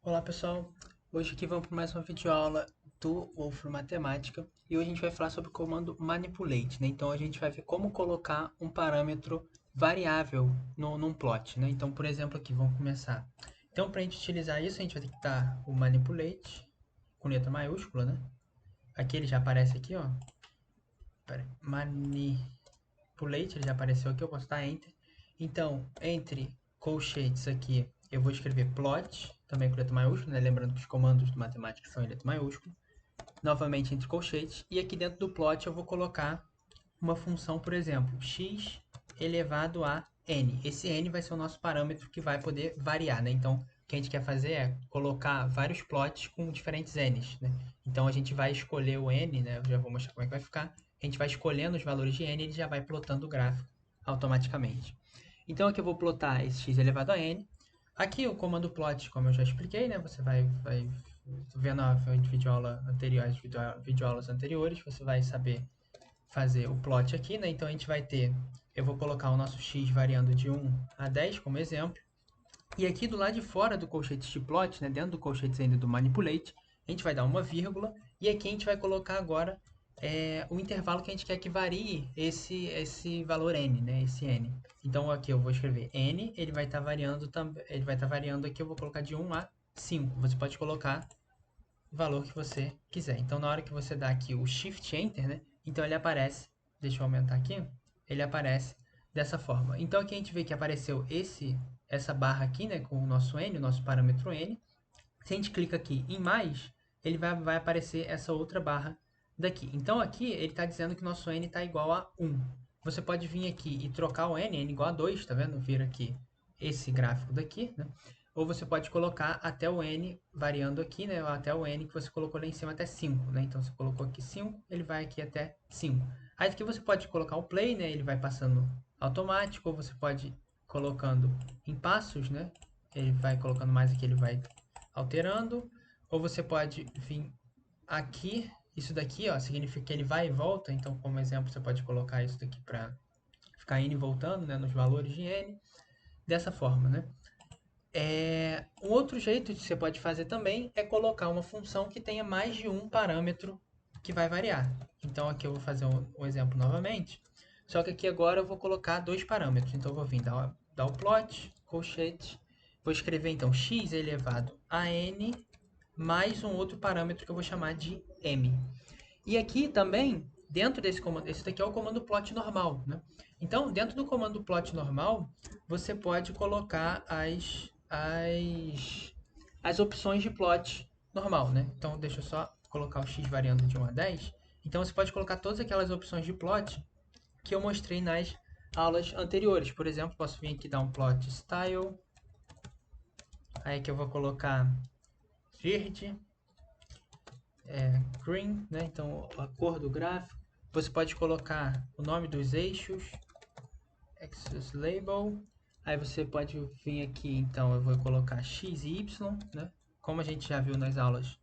Olá pessoal, hoje aqui vamos para mais uma videoaula do Wolfram Matemática e hoje a gente vai falar sobre o comando manipulate, né? Então a gente vai ver como colocar um parâmetro variável num plot, né? Então, por exemplo, aqui vamos começar. Então, para a gente utilizar isso, a gente vai ter que dar o manipulate com letra maiúscula, né? Aqui ele já aparece aqui, ó. Pera aí. Manipulate, ele já apareceu aqui, eu posso dar Enter. Então, entre colchetes aqui, eu vou escrever plot, também com letra maiúscula, né? Lembrando que os comandos do matemática são em letra maiúscula. Novamente entre colchetes. E aqui dentro do plot eu vou colocar uma função, por exemplo, x elevado a n. Esse n vai ser o nosso parâmetro que vai poder variar, né? Então, o que a gente quer fazer é colocar vários plots com diferentes n's, né? Então, a gente vai escolher o n, né? Eu já vou mostrar como é que vai ficar. A gente vai escolhendo os valores de n e ele já vai plotando o gráfico automaticamente. Então, aqui eu vou plotar esse x elevado a n. Aqui o comando plot, como eu já expliquei, né? Você vai vendo a videoaula anterior, as videoaulas anteriores, você vai saber fazer o plot aqui, né? Então a gente vai ter, eu vou colocar o nosso x variando de 1 a 10 como exemplo. E aqui do lado de fora do colchete de plot, né, dentro do colchete ainda do manipulate, a gente vai dar uma vírgula e aqui a gente vai colocar agora o intervalo que a gente quer que varie esse valor n, né, esse n. Então aqui eu vou escrever n, ele vai estar variando também, ele vai estar variando aqui, eu vou colocar de 1 a 5. Você pode colocar o valor que você quiser. Então, na hora que você dá aqui o Shift Enter, né? Então ele aparece, deixa eu aumentar aqui, ele aparece dessa forma. Então aqui a gente vê que apareceu essa barra aqui, né? Com o nosso N, o nosso parâmetro N. Se a gente clica aqui em mais, ele vai aparecer essa outra barra daqui. Então aqui ele está dizendo que o nosso N está igual a 1. Você pode vir aqui e trocar o N igual a 2, tá vendo? Vira aqui esse gráfico daqui, né? Ou você pode colocar até o N variando aqui, né? Até o N que você colocou lá em cima até 5, né? Então você colocou aqui 5, ele vai aqui até 5. Aí aqui você pode colocar o play, né? Ele vai passando automático, ou você pode ir colocando em passos, né? Ele vai colocando mais aqui, ele vai alterando. Ou você pode vir aqui, isso daqui, ó, significa que ele vai e volta. Então, como exemplo, você pode colocar isso daqui para ficar indo e voltando, né? Nos valores de n. Dessa forma, né? Um outro jeito que você pode fazer também é colocar uma função que tenha mais de um parâmetro que vai variar. Então aqui eu vou fazer um exemplo novamente, só que aqui agora eu vou colocar dois parâmetros. Então eu vou vir dar o plot, colchete, vou escrever então x elevado a n mais um outro parâmetro que eu vou chamar de m. E aqui também, dentro desse comando, esse daqui é o comando plot normal, né? Então, dentro do comando plot normal, você pode colocar as opções de plot normal, né? Então, deixa eu só colocar o x variando de 1 a 10. Então, você pode colocar todas aquelas opções de plot que eu mostrei nas aulas anteriores. Por exemplo, posso vir aqui dar um plot style, aí que eu vou colocar verde, green, né? Então a cor do gráfico. Você pode colocar o nome dos eixos, axis label. Aí você pode vir aqui, então eu vou colocar x e y, né? Como a gente já viu nas aulas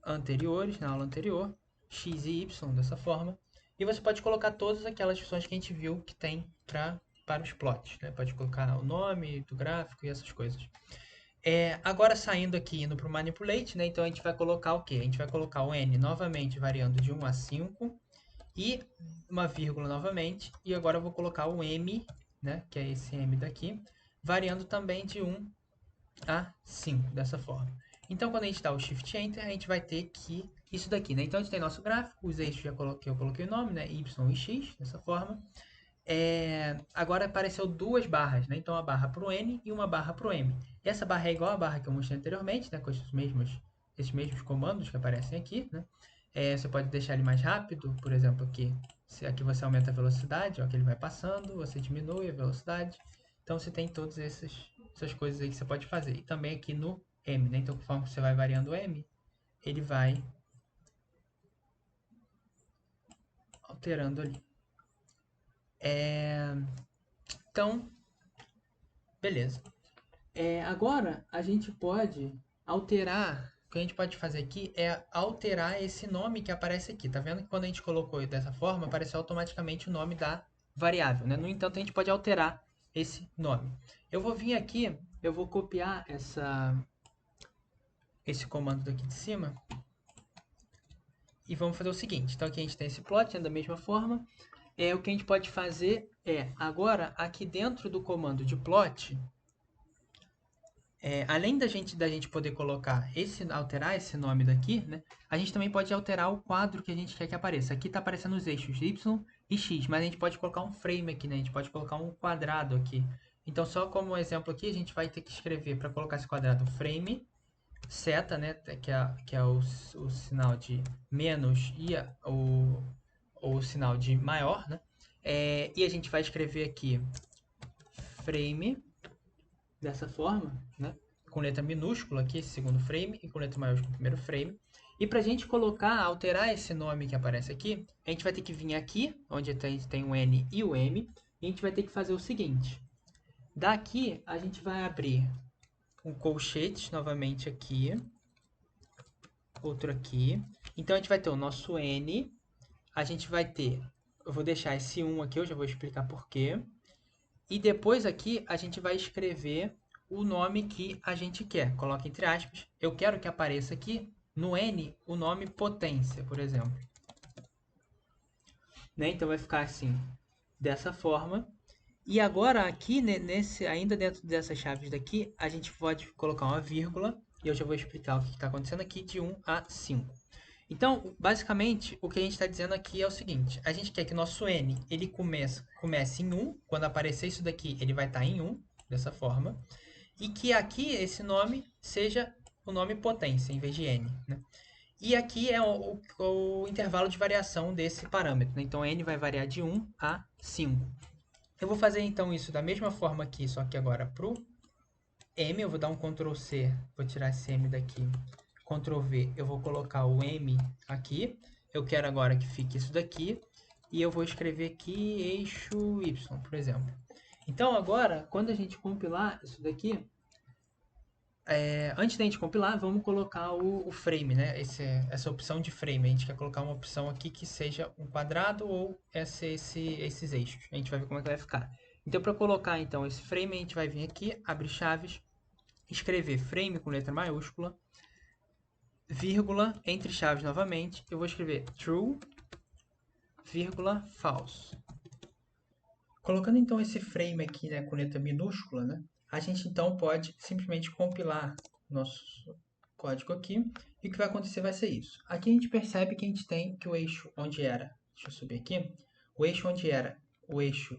anteriores, na aula anterior, x e y dessa forma. E você pode colocar todas aquelas opções que a gente viu que tem para os plots, né? Pode colocar o nome do gráfico e essas coisas. Agora saindo aqui indo para o manipulate, né? Então a gente vai colocar o quê? A gente vai colocar o n novamente variando de 1 a 5 e uma vírgula novamente. E agora eu vou colocar o m, né? Que é esse m daqui, variando também de 1 a 5, dessa forma. Então quando a gente dá o Shift Enter, a gente vai ter que isso daqui, né? Então a gente tem nosso gráfico, os eixos eu coloquei o nome, né? Y e X, dessa forma. Agora apareceu duas barras, né? Então, uma barra para o N e uma barra para o M. E essa barra é igual à barra que eu mostrei anteriormente, né? Com esses mesmos comandos que aparecem aqui, né? Você pode deixar ele mais rápido, por exemplo, aqui você aumenta a velocidade, ó, que ele vai passando, você diminui a velocidade. Então, você tem todas essas coisas aí que você pode fazer. E também aqui no M, né? Então, conforme você vai variando o M, ele vai alterando ali. Então, beleza. Agora, a gente pode alterar, o que a gente pode fazer aqui é alterar esse nome que aparece aqui. Tá vendo que quando a gente colocou dessa forma, apareceu automaticamente o nome da variável, né? No entanto, a gente pode alterar esse nome. Eu vou vir aqui, eu vou copiar esse comando daqui de cima e vamos fazer o seguinte. Então aqui a gente tem esse plot, né, da mesma forma. O que a gente pode fazer agora, aqui dentro do comando de plot, além da gente poder colocar alterar esse nome daqui, né, a gente também pode alterar o quadro que a gente quer que apareça. Aqui está aparecendo os eixos Y e X, mas a gente pode colocar um frame aqui, né? A gente pode colocar um quadrado aqui. Então, só como exemplo aqui, a gente vai ter que escrever para colocar esse quadrado frame, seta, né, que é o sinal de menos e o sinal de maior, né? E a gente vai escrever aqui frame dessa forma, né? Com letra minúscula aqui, esse segundo frame, e com letra maiúscula o primeiro frame. E para a gente colocar, alterar esse nome que aparece aqui, a gente vai ter que vir aqui, onde tem o N e o M, e a gente vai ter que fazer o seguinte. Daqui, a gente vai abrir um colchete novamente aqui, outro aqui. Então, a gente vai ter o nosso N, a gente vai ter, eu vou deixar esse 1 aqui, eu já vou explicar por quê. E depois aqui, a gente vai escrever o nome que a gente quer. Coloca entre aspas. Eu quero que apareça aqui no N o nome potência, por exemplo. Né? Então vai ficar assim, dessa forma. E agora aqui, ainda dentro dessas chaves daqui, a gente pode colocar uma vírgula. E eu já vou explicar o que está acontecendo aqui de 1 a 5. Então, basicamente, o que a gente está dizendo aqui é o seguinte. A gente quer que nosso N ele comece em 1. Quando aparecer isso daqui, ele vai estar em 1, dessa forma. E que aqui esse nome seja o nome potência, em vez de N. Né? E aqui é o intervalo de variação desse parâmetro. Né? Então, N vai variar de 1 a 5. Eu vou fazer, então, isso da mesma forma aqui, só que agora para o M. Eu vou dar um Ctrl C, vou tirar esse M daqui. Ctrl V, eu vou colocar o M aqui. Eu quero agora que fique isso daqui. E eu vou escrever aqui eixo Y, por exemplo. Então, agora, quando a gente compilar isso daqui, antes da gente compilar, vamos colocar o frame, né? Essa opção de frame. A gente quer colocar uma opção aqui que seja um quadrado ou esses eixos. A gente vai ver como é que vai ficar. Então, para colocar então esse frame, a gente vai vir aqui, abrir chaves, escrever frame com letra maiúscula, vírgula, entre chaves novamente, eu vou escrever true, vírgula, false. Colocando então esse frame aqui, né, com letra minúscula, né, a gente então pode simplesmente compilar nosso código aqui, e o que vai acontecer vai ser isso. Aqui a gente percebe que a gente tem que o eixo onde era, deixa eu subir aqui, o eixo onde era o eixo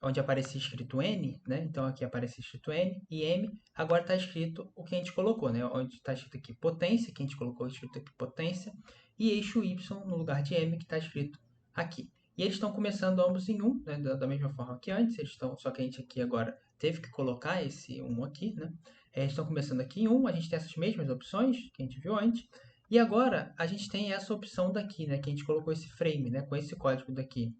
onde aparecia escrito N, né? Então aqui aparece escrito N e M, agora está escrito o que a gente colocou, né? Onde está escrito aqui potência, que a gente colocou escrito aqui potência, e eixo Y no lugar de M, que está escrito aqui. E eles estão começando ambos em 1, né? Da mesma forma que antes, só que a gente aqui agora teve que colocar esse 1 aqui, né? Eles estão começando aqui em 1, a gente tem essas mesmas opções que a gente viu antes, e agora a gente tem essa opção daqui, né? Que a gente colocou esse frame, né? Com esse código daqui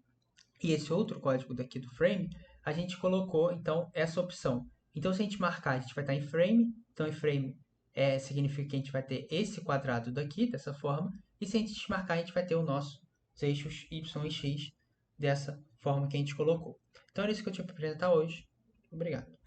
e esse outro código daqui do frame, a gente colocou, então, essa opção. Então, se a gente marcar, a gente vai estar em frame. Então, em frame significa que a gente vai ter esse quadrado daqui, dessa forma. E se a gente desmarcar, a gente vai ter os nossos eixos Y e X dessa forma que a gente colocou. Então, era isso que eu tinha para apresentar hoje. Obrigado.